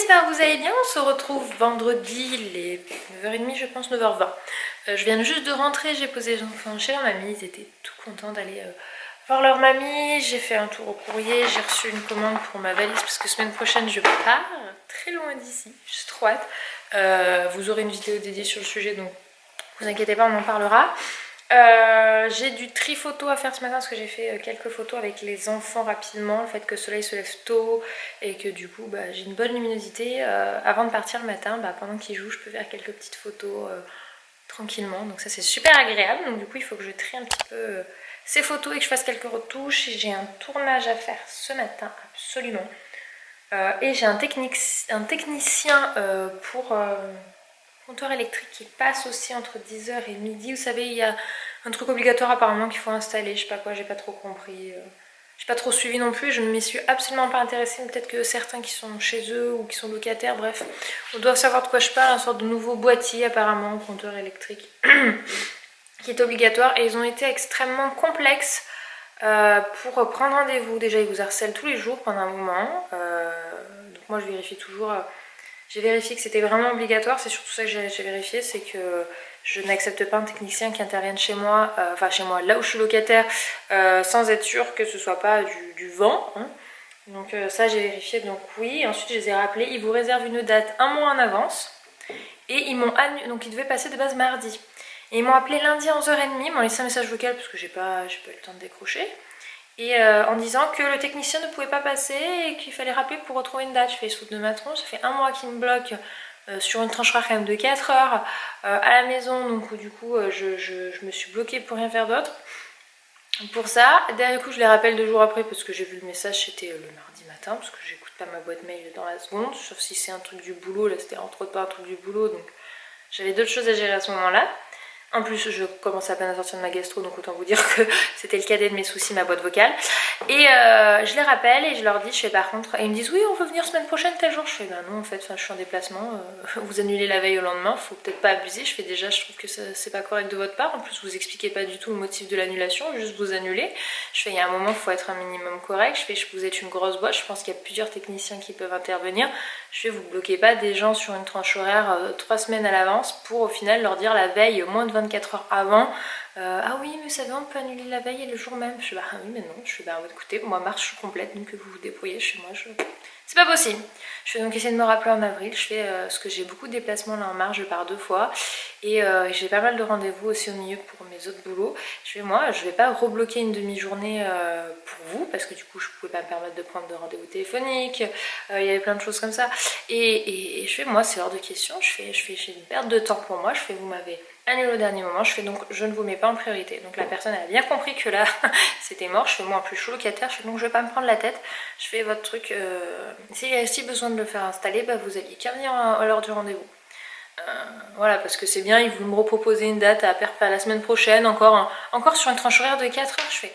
j'espère que vous allez bien. On se retrouve vendredi, les 9h30 je pense, 9h20. Je viens juste de rentrer, j'ai posé les enfants chez leur mamie, ils étaient tout contents d'aller voir leur mamie. J'ai fait un tour au courrier, j'ai reçu une commande pour ma valise parce que semaine prochaine je pars, très loin d'ici, j'ai trop hâte. Vous aurez une vidéo dédiée sur le sujet, donc vous inquiétez pas, on en parlera. J'ai du tri photo à faire ce matin parce que j'ai fait quelques photos avec les enfants rapidement, le fait que le soleil se lève tôt et que du coup j'ai une bonne luminosité. Avant de partir le matin, pendant qu'ils jouent, je peux faire quelques petites photos tranquillement, donc ça c'est super agréable. Donc du coup il faut que je trie un petit peu ces photos et que je fasse quelques retouches. J'ai un tournage à faire ce matin, absolument. Et j'ai un technicien pour compteur électrique qui passe aussi entre 10h et midi. Vous savez, il y a un truc obligatoire apparemment qu'il faut installer, je sais pas quoi, j'ai pas trop compris. J'ai pas trop suivi non plus, je ne m'y suis absolument pas intéressée. Peut-être que certains qui sont chez eux ou qui sont locataires, bref, on doit savoir de quoi je parle. Un sorte de nouveau boîtier apparemment, compteur électrique, qui est obligatoire. Et ils ont été extrêmement complexes pour prendre rendez-vous. Déjà, ils vous harcèlent tous les jours pendant un moment. Donc moi, je vérifie toujours... J'ai vérifié que c'était vraiment obligatoire, c'est surtout ça que j'ai vérifié, c'est que je n'accepte pas un technicien qui intervienne chez moi, enfin chez moi, là où je suis locataire, sans être sûre que ce soit pas du vent. Hein. Donc ça j'ai vérifié, donc oui. Ensuite je les ai rappelés, ils vous réservent une date un mois en avance. Et ils m'ont annulé, donc ils devaient passer de base mardi. Et ils m'ont appelé lundi à 11h30, ils m'ont laissé un message vocal parce que j'ai pas eu le temps de décrocher. Et en disant que le technicien ne pouvait pas passer et qu'il fallait rappeler pour retrouver une date. Je fais les de ma tronche, ça fait un mois qu'il me bloque sur une tranche horaire quand même de 4 heures à la maison, donc du coup je me suis bloquée pour rien faire d'autre. Pour ça, derrière coup je les rappelle 2 jours après parce que j'ai vu le message, c'était le mardi matin, parce que j'écoute pas ma boîte mail dans la seconde, sauf si c'est un truc du boulot, là c'était entre autres pas un truc du boulot, donc j'avais d'autres choses à gérer à ce moment-là. En plus, je commence à peine à sortir de ma gastro, donc autant vous dire que c'était le cadet de mes soucis, ma boîte vocale. Et je les rappelle et je leur dis, je fais par contre, et ils me disent, oui, on veut venir semaine prochaine, tel jour. Je fais, bah non, en fait, je suis en déplacement, vous annulez la veille au lendemain, faut peut-être pas abuser. Je fais déjà, je trouve que c'est pas correct de votre part. En plus, vous expliquez pas du tout le motif de l'annulation, juste vous annulez. Je fais, il y a un moment, il faut être un minimum correct. Je fais, vous êtes une grosse boîte, je pense qu'il y a plusieurs techniciens qui peuvent intervenir. Je fais, vous bloquez pas des gens sur une tranche horaire 3 semaines à l'avance pour au final leur dire la veille, moins de 24 heures avant, ah oui mais vous savez on peut annuler la veille et le jour même. Je fais bah oui mais non, je fais bah écoutez moi marche complète donc vous vous débrouillez chez moi, c'est pas possible. Je vais donc essayer de me rappeler en avril, je fais parce que j'ai beaucoup de déplacements là en mars, je pars 2 fois et j'ai pas mal de rendez-vous aussi au milieu pour mes autres boulots. Je fais moi je vais pas rebloquer une demi-journée pour vous parce que du coup je pouvais pas me permettre de prendre de rendez-vous téléphoniques, il y avait plein de choses comme ça et je fais moi c'est hors de question, j'ai une perte de temps pour moi, je fais vous m'avez annulé au dernier moment, je fais donc je ne vous mets pas en priorité. Donc la personne a bien compris que là c'était mort, je fais moi en plus je suis locataire, je fais donc je vais pas me prendre la tête, je fais votre truc, s'il y a si besoin de le faire installer, vous aviez qu'à venir à l'heure du rendez-vous. Voilà parce que c'est bien, ils voulaient me reproposer une date à la semaine prochaine, encore sur une tranche horaire de 4 heures, je fais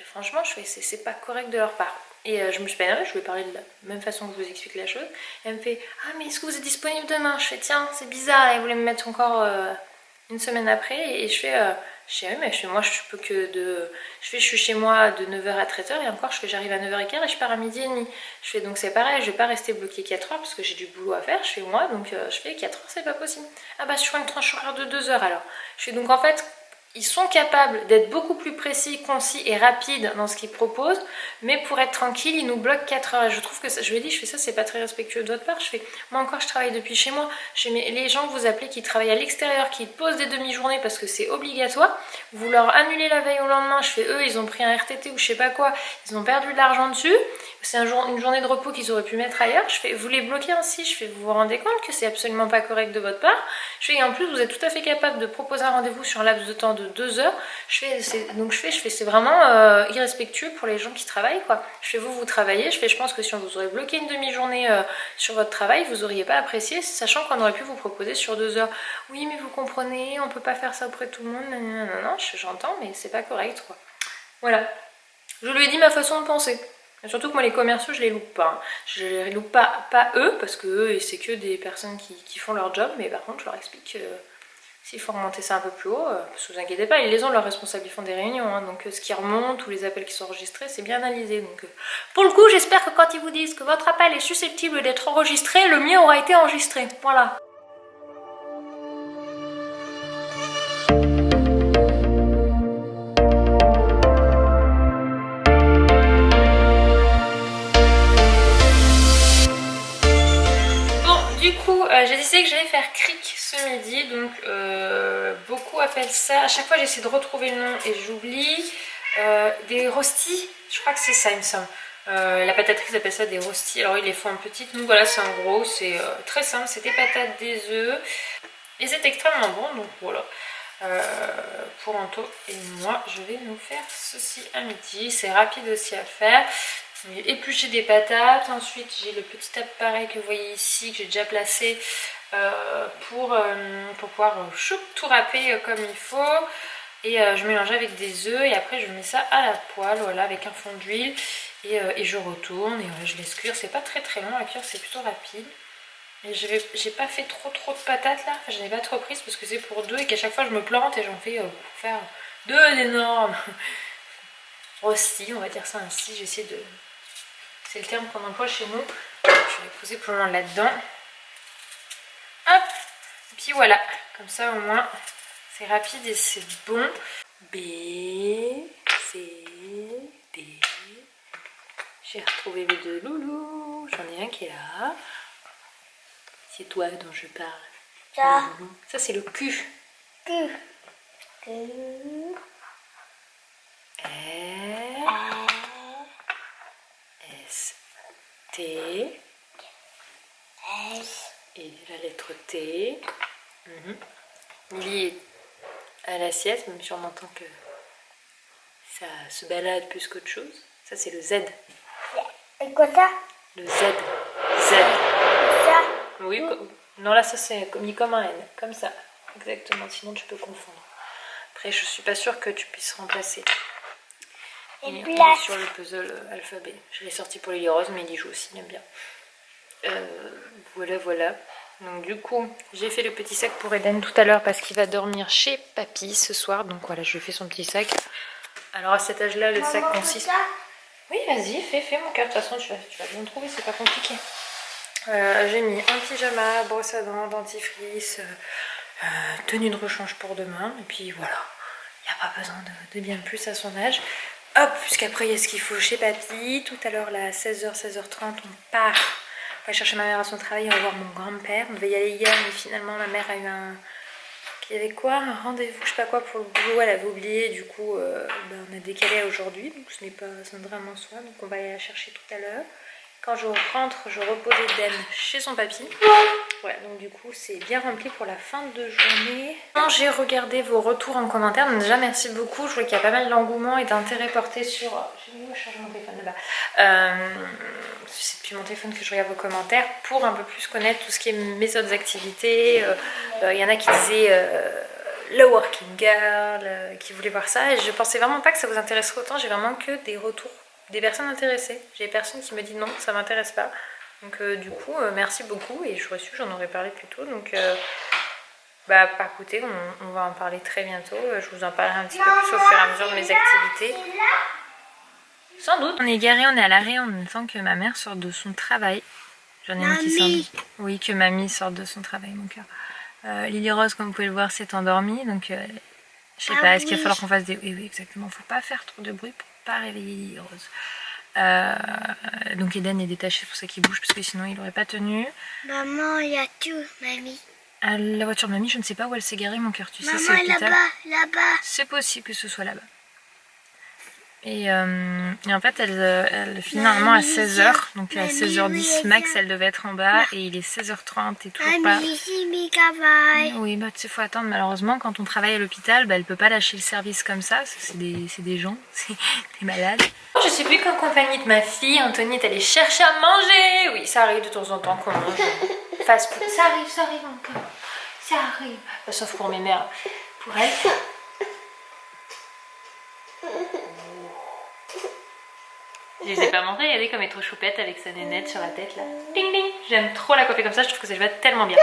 franchement, c'est pas correct de leur part. Et je me suis pas énervée, je lui ai parlé de la même façon que je vous explique la chose. Et elle me fait ah mais est-ce que vous êtes disponible demain? Je fais tiens c'est bizarre, elle voulait me mettre encore une semaine après et je fais oui mais moi je peux que je suis chez moi de 9h à 13h et encore j'arrive à 9h15 et je pars à midi et demi. Je fais donc c'est pareil, je vais pas rester bloquée 4 heures parce que j'ai du boulot à faire, je fais moi donc je fais 4 heures c'est pas possible. Ah bah sur une tranche horaire de 2 heures alors. Je fais donc en fait ils sont capables d'être beaucoup plus précis, concis et rapides dans ce qu'ils proposent, mais pour être tranquille, ils nous bloquent 4 heures. Et je trouve que ça, je lui ai dit, je fais ça, c'est pas très respectueux de votre part. Je fais, moi encore, je travaille depuis chez moi. Les gens que vous appelez qui travaillent à l'extérieur, qui posent des demi-journées parce que c'est obligatoire, vous leur annulez la veille au lendemain. Je fais, eux, ils ont pris un RTT ou je sais pas quoi, ils ont perdu de l'argent dessus. C'est une journée de repos qu'ils auraient pu mettre ailleurs. Je fais, vous les bloquez ainsi. Je fais, vous vous rendez compte que c'est absolument pas correct de votre part. Je fais, et en plus, vous êtes tout à fait capable de proposer un rendez-vous sur un laps de temps de 2 heures. C'est vraiment irrespectueux pour les gens qui travaillent quoi. Je fais vous travaillez, je pense que si on vous aurait bloqué une demi-journée sur votre travail, vous auriez pas apprécié, sachant qu'on aurait pu vous proposer sur 2 heures. Oui mais vous comprenez, on peut pas faire ça auprès de tout le monde, non, j'entends mais c'est pas correct quoi. Voilà, je lui ai dit ma façon de penser. Et surtout que moi les commerciaux je les loupe pas, hein. Je les loupe pas eux parce que eux c'est que des personnes qui font leur job, mais par contre je leur explique que S'il faut remonter ça un peu plus haut, parce que vous inquiétez pas, ils les ont leurs responsables, ils font des réunions, hein, donc ce qui remonte ou les appels qui sont enregistrés, c'est bien analysé. Donc pour le coup, j'espère que quand ils vous disent que votre appel est susceptible d'être enregistré, le mien aura été enregistré. Voilà. J'ai décidé que j'allais faire cric ce midi, donc beaucoup appellent ça, à chaque fois j'essaie de retrouver le nom et j'oublie, des rostis, je crois que c'est ça il me semble. La pataterie appelle ça des rostis, alors ils les font en petites, nous voilà c'est en gros, c'est très simple, c'est des patates, des œufs, et c'est extrêmement bon, donc voilà. Pour Anto et moi, je vais nous faire ceci à midi, c'est rapide aussi à faire. J'ai épluché des patates, ensuite j'ai le petit appareil que vous voyez ici que j'ai déjà placé pour pouvoir tout râper comme il faut, et je mélange avec des œufs et après je mets ça à la poêle, voilà, avec un fond d'huile, et je retourne et je laisse cuire. C'est pas très long à cuire, c'est plutôt rapide. Et j'ai pas fait trop de patates là, enfin, j'en ai pas trop prise parce que c'est pour deux et qu'à chaque fois je me plante et j'en fais pour faire deux énormes rostis, on va dire ça ainsi. J'essaie de... C'est le terme qu'on emploie chez nous. Je vais poser pour le moment là-dedans. Hop. Et puis voilà. Comme ça au moins c'est rapide et c'est bon. B, C, D. J'ai retrouvé mes deux loulous. J'en ai un qui est là. C'est toi dont je parle. Ça. Ça c'est le Q. Q. Q. R. S. T. S. Et la lettre T. Lily est à la sieste, même si on entend que ça se balade plus qu'autre chose. Ça c'est le Z. Et quoi ça? Le Z. Z. Ça? Oui, non là ça c'est mis comme un N, comme ça, exactement, sinon tu peux confondre. Après je suis pas sûre que tu puisses remplacer. Et on est sur le puzzle alphabet. Je l'ai sorti pour Lily Rose, mais il y joue aussi, il aime bien. Voilà. Donc du coup, j'ai fait le petit sac pour Eden tout à l'heure parce qu'il va dormir chez papy ce soir. Donc voilà, je lui fais son petit sac. Alors à cet âge-là, le sac consiste... Oui, vas-y, fais mon cœur. De toute façon, tu vas bien le trouver, c'est pas compliqué. J'ai mis un pyjama, brosse à dents, dentifrice, tenue de rechange pour demain. Et puis voilà, il n'y a pas besoin de bien plus à son âge. Hop, puisqu'après il y a ce qu'il faut chez papy. Tout à l'heure, là, à 16h, 16h30, on part. On va chercher ma mère à son travail, on va voir mon grand-père. On devait y aller hier, mais finalement ma mère a eu il y avait quoi, un rendez-vous, je sais pas quoi, pour le boulot, elle avait oublié, du coup on a décalé à aujourd'hui, donc ce n'est pas vraiment soi, donc on va aller la chercher tout à l'heure. Quand je rentre, je repose Eden chez son papy. Ouais, donc du coup c'est bien rempli pour la fin de journée. J'ai regardé vos retours en commentaire, donc déjà merci beaucoup, je vois qu'il y a pas mal d'engouement et d'intérêt porté sur... J'ai mis où charger mon téléphone là-bas. C'est depuis mon téléphone que je regarde vos commentaires pour un peu plus connaître tout ce qui est mes autres activités. Il y en a qui disaient le working girl, qui voulaient voir ça, et je pensais vraiment pas que ça vous intéresserait autant. J'ai vraiment que des retours des personnes intéressées. J'ai des personnes qui me disent non, ça m'intéresse pas. Donc du coup, merci beaucoup, et j'aurais su que j'en aurais parlé plus tôt. Donc écoutez, on va en parler très bientôt. Je vous en parlerai un petit peu plus au fur et à mesure de mes activités. Sans doute. On est garé, on est à l'arrêt en même temps que ma mère sort de son travail. J'en ai une qui sort. Oui, que mamie sort de son travail, mon cœur. Lily Rose, comme vous pouvez le voir, s'est endormie. Donc, je sais pas, est-ce qu'il va falloir qu'on fasse des... Oui, exactement. Faut pas faire trop de bruit pour pas réveiller Lily Rose. Donc, Eden est détaché, c'est pour ça qu'il bouge, parce que sinon, il n'aurait pas tenu. Maman, il y a tout, mamie. La voiture de mamie, je ne sais pas où elle s'est garée, mon cœur. Tu sais, c'est l'hôpital. Là-bas. C'est possible que ce soit là-bas. Et en fait, elle finit normalement à 16h. Donc à 16h10 max, elle devait être en bas. Et il est 16h30 et toujours pas. Oui, bah tu sais, faut attendre. Malheureusement, quand on travaille à l'hôpital, elle peut pas lâcher le service comme ça. C'est des gens, c'est des malades. Je suis plus qu'en compagnie de ma fille. Anthony est allée chercher à manger. Oui, ça arrive de temps en temps qu'on mange fast food. Ça arrive encore. Ça arrive. Bah, sauf pour mes mères. Pour elle. Je les ai pas montrées, regardez comme elle est trop choupette avec sa nénette sur la tête là. Ding ding. J'aime trop la coiffer comme ça, je trouve que ça lui va tellement bien.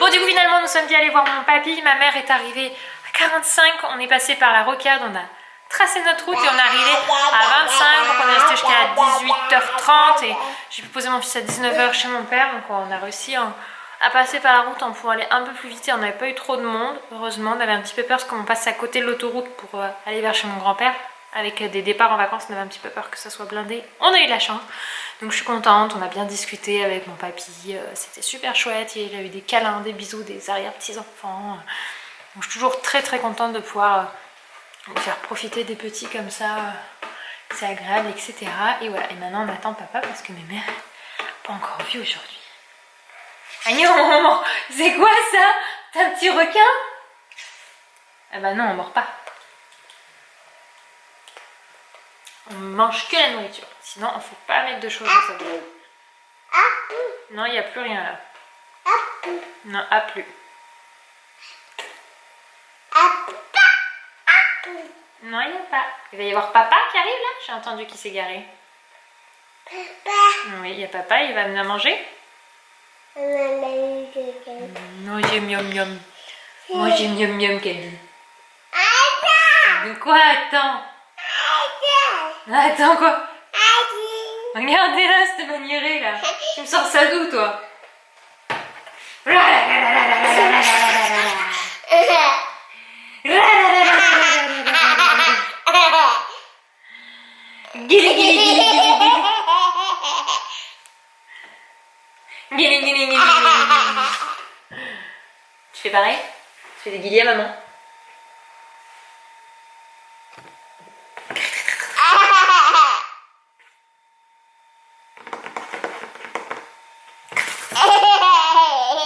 Bon, du coup, finalement, nous sommes dit aller voir mon papy. Ma mère est arrivée à 45. On est passé par la rocade. On a tracé notre route et on est arrivé à 25. Donc, on est resté jusqu'à 18h30. Et j'ai pu poser mon fils à 19h chez mon père. Donc, on a réussi à passer par la route en pouvant aller un peu plus vite. Et on n'avait pas eu trop de monde. Heureusement, on avait un petit peu peur parce qu'on passe à côté de l'autoroute pour aller vers chez mon grand-père. Avec des départs en vacances, on avait un petit peu peur que ça soit blindé. On a eu de la chance. Donc je suis contente, on a bien discuté avec mon papy. C'était super chouette. Il a eu des câlins, des bisous, des arrière-petits-enfants. Donc je suis toujours très très contente de pouvoir me faire profiter des petits comme ça. C'est agréable, etc. Et voilà, et maintenant on attend papa parce que mes mères n'ont pas encore vu aujourd'hui. Agnon, c'est quoi ça? T'as un petit requin? Ah bah non, on mord pas. On mange que la nourriture. Sinon, on ne faut pas mettre de choses dans sa bouche. Non, il n'y a plus rien là. Non, à plus. Non, il n'y a pas. Il va y avoir papa qui arrive là. J'ai entendu qu'il s'est garé. Papa. Oui, il y a papa, il va venir manger. Non, j'aime miam miam. Moi, j'aime miam miam, Camille. Quoi, attends? Attends quoi? Regardez là cette maniérée là. Tu me sors ça d'où toi? Guili guili guili guili guili. Guili guili guili guili. Tu fais pareil? Tu fais des guilis à maman?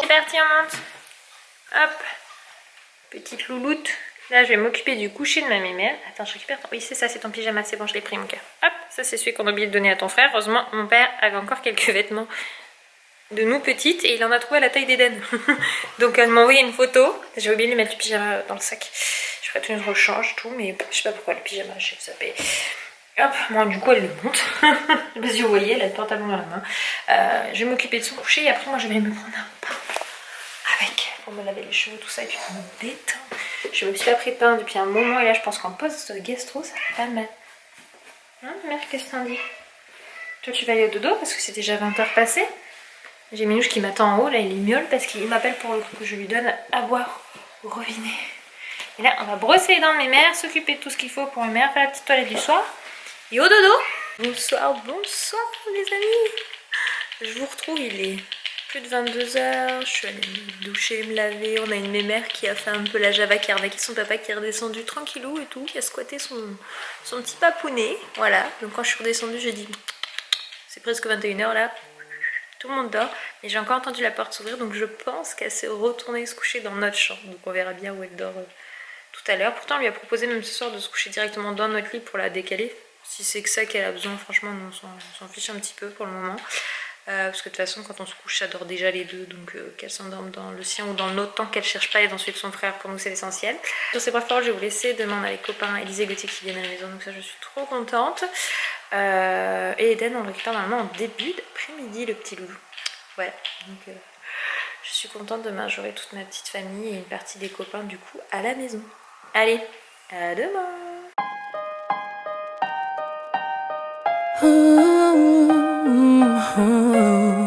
C'est parti, on monte. Hop. Petite louloute. Là, je vais m'occuper du coucher de ma mémère. Attends, je récupère ton... Oui, c'est ça, c'est ton pyjama. C'est bon, je l'ai pris, mon cœur. Hop, ça, c'est celui qu'on a oublié de donner à ton frère. Heureusement, mon père avait encore quelques vêtements de nous petites et il en a trouvé à la taille d'Eden. Donc, elle m'a envoyé une photo. J'ai oublié de lui mettre le pyjama dans le sac. Je ferai tout une rechange, tout, mais je sais pas pourquoi le pyjama, je sais pas, ça paye. Hop, moi du coup elle le monte. Je sais pas si vous voyez, elle a le pantalon dans la main. Je vais m'occuper de son coucher et après moi je vais me prendre un bain avec pour me laver les cheveux, tout ça et puis pour me détendre. Je me suis pas pris de bain depuis un moment et là je pense qu'en post gastro ça fait pas mal. Hein, mère, qu'est-ce que t'en dis? Toi tu vas aller au dodo parce que c'est déjà 20h passé. J'ai Minouche qui m'attend en haut, là il miaule parce qu'il m'appelle pour que je lui donne à boire au robinet. Et là on va brosser les dents de mes mères, s'occuper de tout ce qu'il faut pour mes mères, faire la petite toilette du soir. Et au dodo. Bonsoir, bonsoir les amis. Je vous retrouve, il est plus de 22h. Je suis allée me doucher, me laver. On a une mémère qui a fait un peu la Java, qui a revaqué son papa, qui est redescendu tranquillou et tout, qui a squatté son petit papounet. Voilà, donc quand je suis redescendue, j'ai dit c'est presque 21h là. Tout le monde dort, mais j'ai encore entendu la porte s'ouvrir, donc je pense qu'elle s'est retournée se coucher dans notre chambre. Donc on verra bien où elle dort tout à l'heure. Pourtant, on lui a proposé même ce soir de se coucher directement dans notre lit pour la décaler. Si c'est que ça qu'elle a besoin, franchement, on s'en fiche un petit peu pour le moment. Parce que de toute façon, quand on se couche, ça dort déjà les deux. Donc qu'elle s'endorme dans le sien ou dans le nôtre, tant qu'elle cherche pas à aller dans celui de son frère, pour nous c'est l'essentiel. Sur ces brefs paroles, je vais vous laisser. Demain, on a les copains Élisée et Gauthier qui viennent à la maison. Donc ça, je suis trop contente. Et Eden, on le récupère normalement en début d'après-midi, le petit loulou. Voilà. Donc je suis contente. Demain, j'aurai toute ma petite famille et une partie des copains du coup à la maison. Allez, à demain! Oh, oh, oh.